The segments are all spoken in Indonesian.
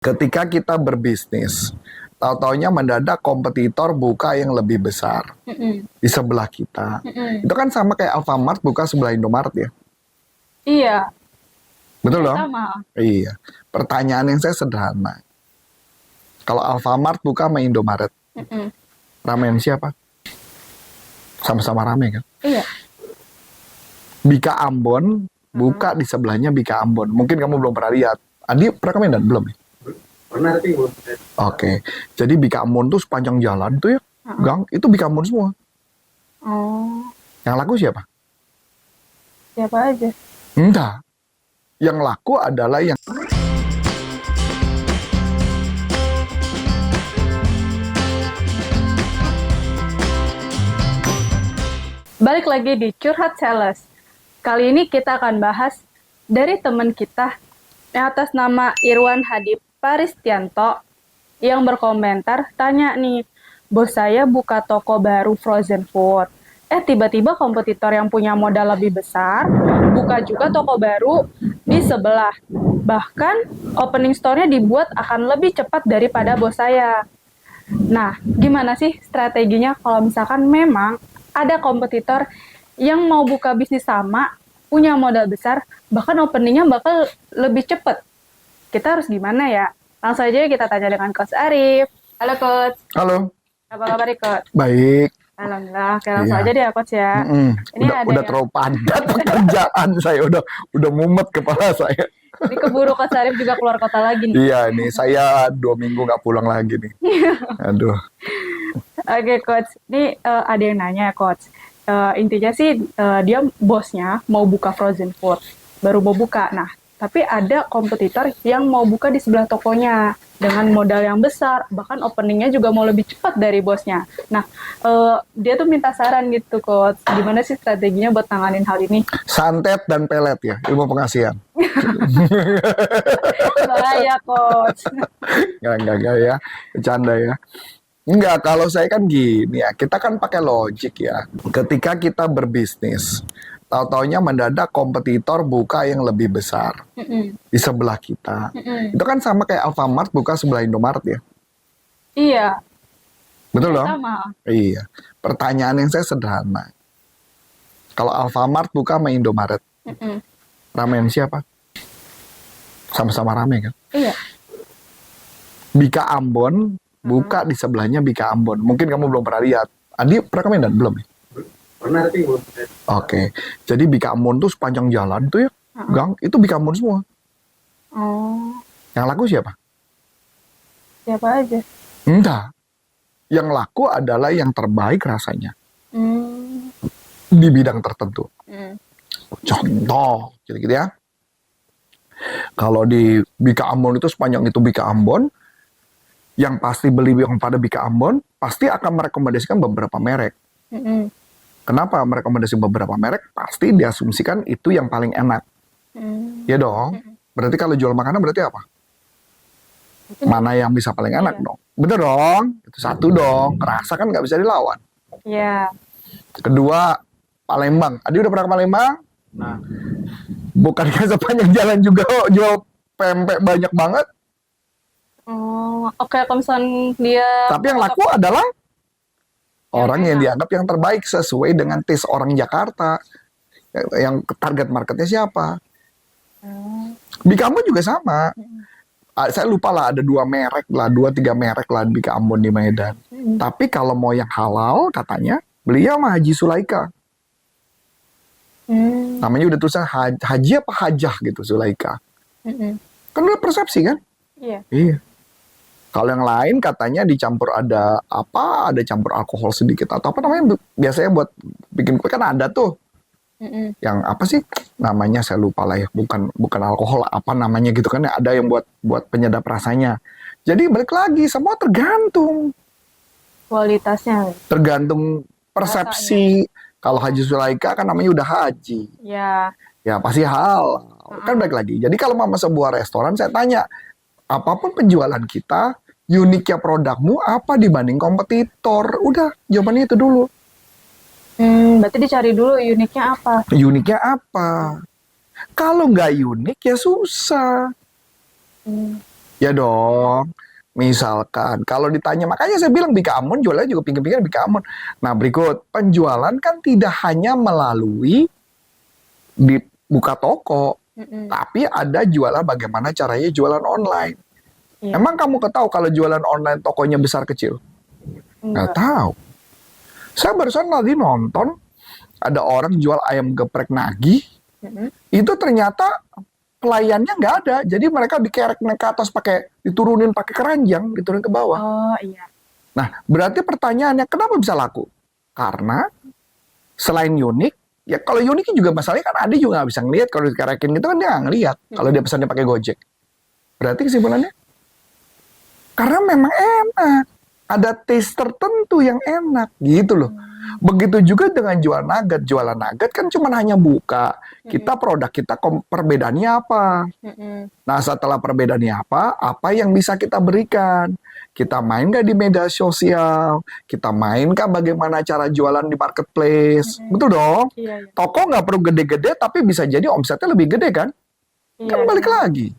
Ketika kita berbisnis, tahu-taunya mendadak kompetitor buka yang lebih besar di sebelah kita. Itu kan sama kayak Alfamart buka sebelah Indomaret ya. Iya, Betul dong? sama. Iya. Pertanyaan yang saya sederhana. Kalau Alfamart buka sama Indomaret, Mm-mm. ramean siapa? Sama-sama rame kan? Iya. Bika Ambon buka di sebelahnya Bika Ambon. Mungkin kamu belum pernah lihat. Adi pernah ke Medan? Belum ya? Pernah tapi belum. Oke. Jadi Bika Ambon tuh sepanjang jalan tuh ya, gang, itu Bika Ambon semua. Oh, Yang laku siapa? siapa aja? Entah. Yang laku adalah yang Balik lagi di Curhat Sales. Kali ini kita akan bahas dari teman kita yang atas nama Irwan Hadi Paristianto yang berkomentar, tanya nih, bos saya buka toko baru frozen food. Tiba-tiba kompetitor yang punya modal lebih besar buka juga toko baru di sebelah. Bahkan opening store-nya dibuat akan lebih cepat daripada bos saya. Nah, gimana sih strateginya kalau misalkan memang ada kompetitor yang mau buka bisnis sama, punya modal besar, bahkan openingnya bakal lebih cepat. Kita harus gimana ya? Langsung aja kita tanya dengan Coach Arif. Halo Coach, halo, apa kabar Coach? baik. Alhamdulillah, oke langsung Iya. aja deh ya Coach ya. Ini Udah, ada udah yang- terlalu padat pekerjaan saya, udah mumet kepala saya. Ini keburu Coach Arif juga keluar kota lagi nih. Iya, nih saya 2 minggu nggak pulang lagi nih. Aduh. Oke Coach, ini ada yang nanya ya Coach. Intinya sih dia bosnya mau buka frozen food, baru mau buka. Nah, tapi ada kompetitor yang mau buka di sebelah tokonya dengan modal yang besar, bahkan openingnya juga mau lebih cepat dari bosnya. Nah, dia tuh minta saran gitu Coach, gimana sih strateginya buat tanganin hal ini? Santet dan pelet ya, ilmu pengasihan. Bahaya Coach. Enggak ya, bercanda ya. Enggak, kalau saya kan gini ya, kita kan pakai logik ya. Ketika kita berbisnis, tahu-taunya mendadak kompetitor buka yang lebih besar di sebelah kita. Itu kan sama kayak Alfamart buka sebelah Indomaret ya. Iya, Betul dong? sama. Iya. Pertanyaan yang saya sederhana. Kalau Alfamart buka sama Indomaret, ramean siapa? Sama-sama rame kan? Iya. Bika Ambon buka di sebelahnya Bika Ambon. Mungkin kamu belum pernah lihat. Adi pernah ke Medan? Belum ya? Pernah tapi belum. Oke. Jadi Bika Ambon tuh sepanjang jalan tuh ya, gang, itu Bika Ambon semua. Oh, Yang laku siapa? siapa aja? Entah. Yang laku adalah yang terbaik rasanya Hmm. di bidang tertentu. Hmm. Contoh, gitu-gitu ya. Kalau di Bika Ambon itu sepanjang itu Bika Ambon, yang pasti beli yang pada Bika Ambon, pasti akan merekomendasikan beberapa merek. Mm-mm. Kenapa merekomendasikan beberapa merek? Pasti diasumsikan itu yang paling enak. Hmm. Ya dong. Berarti kalau jual makanan berarti apa? Mana yang bisa paling enak Iya. dong? Bener dong. Itu satu dong. Rasa kan nggak bisa dilawan. Ya, Kedua, Palembang. Adi udah pernah ke Palembang? Nah, Bukankah sepanjang jalan juga jual pempek banyak banget? oh, oke kalau misalnya dia Tapi yang laku adalah orang yang dianggap yang terbaik sesuai dengan taste orang Jakarta. Yang target marketnya siapa? Bika Ambon juga sama. Saya lupa lah, ada 2 merek lah, 2-3 merek lah Bika Ambon di Medan. Tapi kalau mau yang halal, katanya beliau sama Haji Sulaika. Namanya udah tulisan Haji apa Hajah gitu, Sulaika. Kan udah persepsi kan? Iya. Iya. Kalau yang lain katanya dicampur ada apa, ada campur alkohol sedikit atau apa namanya, biasanya buat bikin kue kan ada tuh. Yang apa sih namanya saya lupa lah ya, bukan alkohol, apa namanya gitu kan, ada yang buat penyedap rasanya. Jadi balik lagi, semua tergantung Kualitasnya. persepsi. Kalau Haji Sulaika kan namanya udah haji, Ya, ya pasti halal. Kan balik lagi. Jadi kalau mama sebuah restoran, saya tanya, apapun penjualan kita, uniknya produkmu apa dibanding kompetitor? Udah, jawabannya itu dulu. berarti dicari dulu uniknya apa. Uniknya apa? Kalau nggak unik ya susah. Ya dong. Misalkan, kalau ditanya, makanya saya bilang Bika Ambon jualnya juga pinggir-pinggir Bika Ambon. Nah berikut, penjualan kan tidak hanya melalui di buka toko, tapi ada jualan bagaimana caranya jualan online. Iya. Emang kamu tahu kalau jualan online tokonya besar kecil? Nggak Enggak. tahu. Saya barusan tadi nonton, ada orang jual ayam geprek nagih, itu ternyata pelayannya nggak ada. Jadi mereka dikerek naik ke atas diturunin pakai keranjang, diturunin ke bawah. Oh iya. Nah, berarti pertanyaannya kenapa bisa laku? Karena selain unik, ya kalau uniknya juga masalahnya kan ada juga nggak bisa ngelihat kalau dikerekin gitu kan dia nggak ngelihat kalau dia pesannya pakai Gojek. Berarti kesimpulannya karena memang enak, ada taste tertentu yang enak gitu loh. Begitu juga dengan jual nugget. Jualan nugget kan cuma hanya buka. Kita produk kita perbedaannya apa? Nah setelah perbedaannya apa yang bisa kita berikan? Kita main nggak di media sosial? Kita main nggak bagaimana cara jualan di marketplace? Betul dong? Iya, iya. Toko nggak perlu gede-gede tapi bisa jadi omsetnya lebih gede kan? Iya, Kan balik lagi.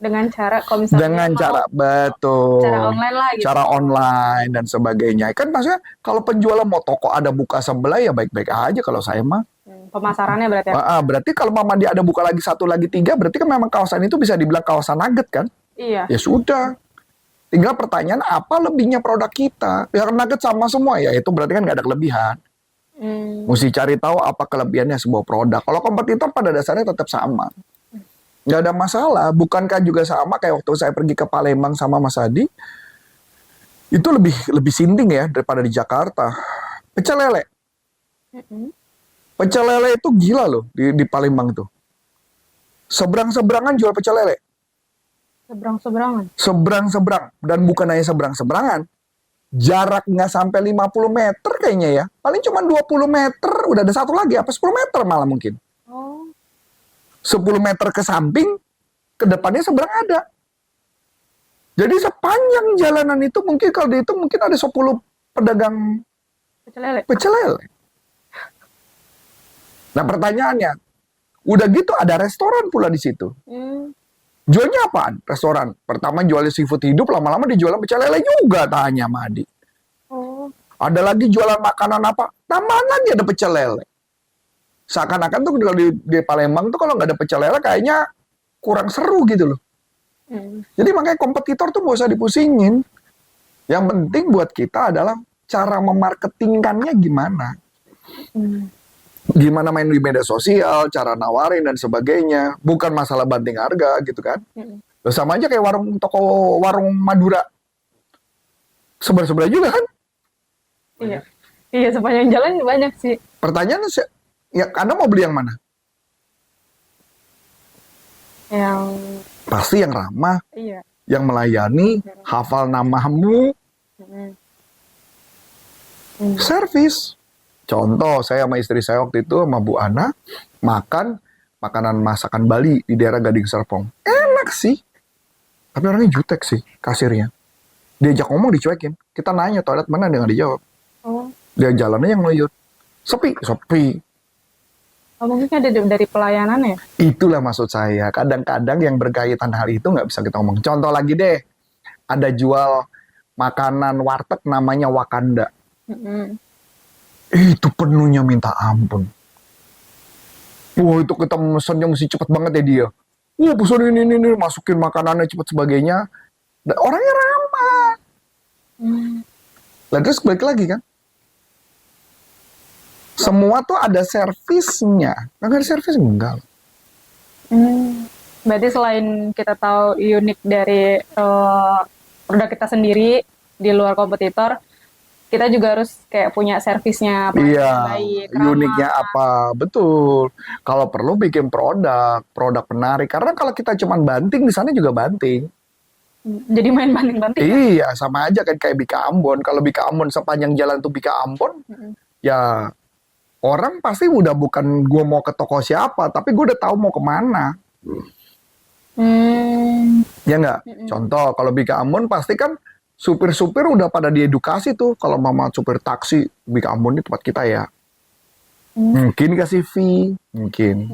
dengan cara kalau misalnya Dengan mau cara betul. cara online lah gitu. Cara online dan sebagainya. Kan maksudnya kalau penjual mau toko ada buka sebelah ya baik-baik aja kalau saya mah. Pemasarannya berarti ya. Berarti kalau mama dia ada buka lagi satu lagi tiga, berarti kan memang kawasan itu bisa dibilang kawasan nugget kan? Iya. Ya sudah. Tinggal pertanyaan apa lebihnya produk kita? Ya nugget sama semua ya itu berarti kan nggak ada kelebihan. Mesti cari tahu apa kelebihannya sebuah produk. Kalau kompetitor pada dasarnya tetap sama. Nggak ada masalah. Bukankah juga sama kayak waktu saya pergi ke Palembang sama Mas Adi? Itu lebih sinting ya daripada di Jakarta. Pecel lele. Pecel lele itu gila loh di Palembang itu. Seberang-seberangan jual pecel lele. Seberang-seberangan. Seberang-seberang. Dan bukan hanya seberang-seberangan. Jarak nggak sampai 50 meter kayaknya ya. Paling cuma 20 meter. Udah ada satu lagi. Apa 10 meter malah mungkin. Oh. 10 meter ke samping, ke depannya seberang ada. Jadi sepanjang jalanan itu mungkin kalau dihitung mungkin ada 10 pedagang Pecel lele. pecel lele. Nah pertanyaannya, udah gitu ada restoran pula di situ. Jualnya apaan? Restoran. Pertama jualnya seafood hidup, lama-lama dijualan pecel lele juga, tanya sama Adi. Oh. Ada lagi jualan makanan apa? Tambahan lagi ada pecel lele. Seakan-akan tuh kalau di Palembang tuh kalau nggak ada pecel lele kayaknya kurang seru gitu loh. Jadi makanya kompetitor tuh nggak usah dipusingin. Yang penting buat kita adalah cara memarketingkannya gimana. Gimana main di media sosial, cara nawarin dan sebagainya. Bukan masalah banting harga gitu kan. Loh, sama aja kayak warung Madura. Sebelah-sebelah juga kan. Iya. Iya, sepanjang jalan banyak sih. Pertanyaannya ya, Anda mau beli yang mana? Yang Pasti yang ramah, iya. yang melayani, hafal namamu, servis. Contoh, saya sama istri saya waktu itu sama Bu Ana makan makanan masakan Bali di daerah Gading Serpong. Enak sih. Tapi orangnya jutek sih, kasirnya. Diajak ngomong dicuekin. Kita nanya toilet mana, dia nggak dijawab. Oh. Dia jalannya yang ngeluyut. Sepi. Oh, mungkin ada dari pelayanannya. Itulah maksud saya. Kadang-kadang yang berkaitan hal itu nggak bisa kita ngomong. Contoh lagi deh. Ada jual makanan warteg namanya Wakanda. Itu penuhnya minta ampun. Wah itu kita mesennya mesti cepet banget ya dia. Wah pesen ini, masukin makanannya cepet sebagainya. Dan orangnya ramah. Lah terus balik lagi kan. Semua tuh ada servisnya. Nggak ada servis enggak. Berarti selain kita tahu unik dari produk kita sendiri di luar kompetitor, kita juga harus kayak punya servisnya Iya, yang baik, ramah. uniknya apa? Betul. Kalau perlu bikin produk menarik. Karena kalau kita cuman banting, di sana juga banting. Jadi main banting-banting. Iya, sama aja kan kayak Bika Ambon. Kalau Bika Ambon sepanjang jalan tuh Bika Ambon, ya orang pasti udah bukan gue mau ke toko siapa, tapi gue udah tahu mau kemana. Ya nggak? Contoh, kalau Bika Ambon pasti kan supir-supir udah pada diedukasi tuh. Kalau mama supir taksi, Bika Ambon ini tempat kita ya. Mungkin kasih fee, mungkin.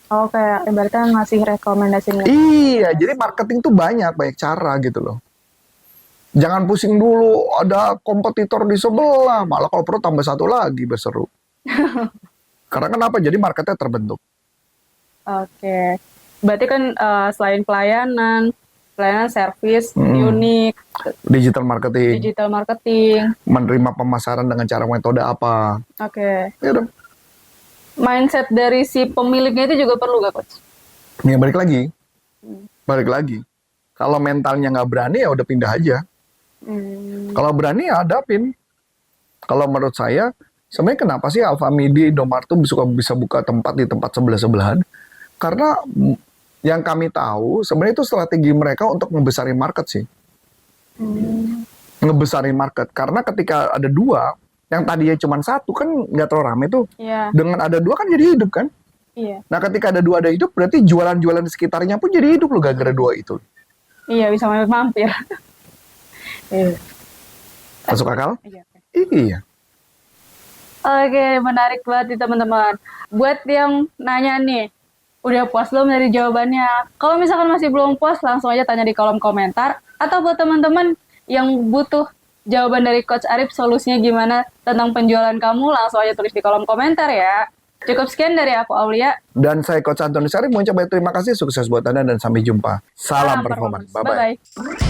Oh, kayak ibaratnya ngasih rekomendasi. Iya, jadi marketing tuh banyak cara gitu loh. Jangan pusing dulu, ada kompetitor di sebelah, malah kalau perlu tambah satu lagi berseru. Karena kenapa? Jadi marketnya terbentuk. Oke. Berarti kan selain pelayanan servis, unik, Digital marketing, digital marketing. menerima pemasaran dengan cara metode apa. Oke. Ya dong. Mindset dari si pemiliknya itu juga perlu gak, Coach? Ya balik lagi. Balik lagi. Kalau mentalnya nggak berani ya udah pindah aja. Kalau berani ya hadapin. Kalau menurut saya, sebenarnya kenapa sih Alfamidi, Indomaret tuh bisa buka tempat di tempat sebelah-sebelahan? Karena yang kami tahu sebenarnya itu strategi mereka untuk ngebesarin market sih. Ngebesarin market. Karena ketika ada dua, yang tadinya cuma satu kan nggak terlalu rame tuh. Iya. Dengan ada dua kan jadi hidup kan? Iya. Nah ketika ada dua ada hidup, berarti jualan-jualan di sekitarnya pun jadi hidup loh gara-gara dua itu. Iya, bisa mampir. Iya. Masuk akal? Iya. Iya. Oke, menarik banget nih teman-teman. Buat yang nanya nih, udah puas belum dari jawabannya? Kalau misalkan masih belum puas, langsung aja tanya di kolom komentar. Atau buat teman-teman yang butuh jawaban dari Coach Arif, solusinya gimana tentang penjualan kamu, langsung aja tulis di kolom komentar ya. Cukup sekian dari aku, Aulia. Dan saya Coach Antoni Sarif mau coba terima kasih, sukses buat Anda dan sampai jumpa. Salam performance. Bye-bye. Bye-bye.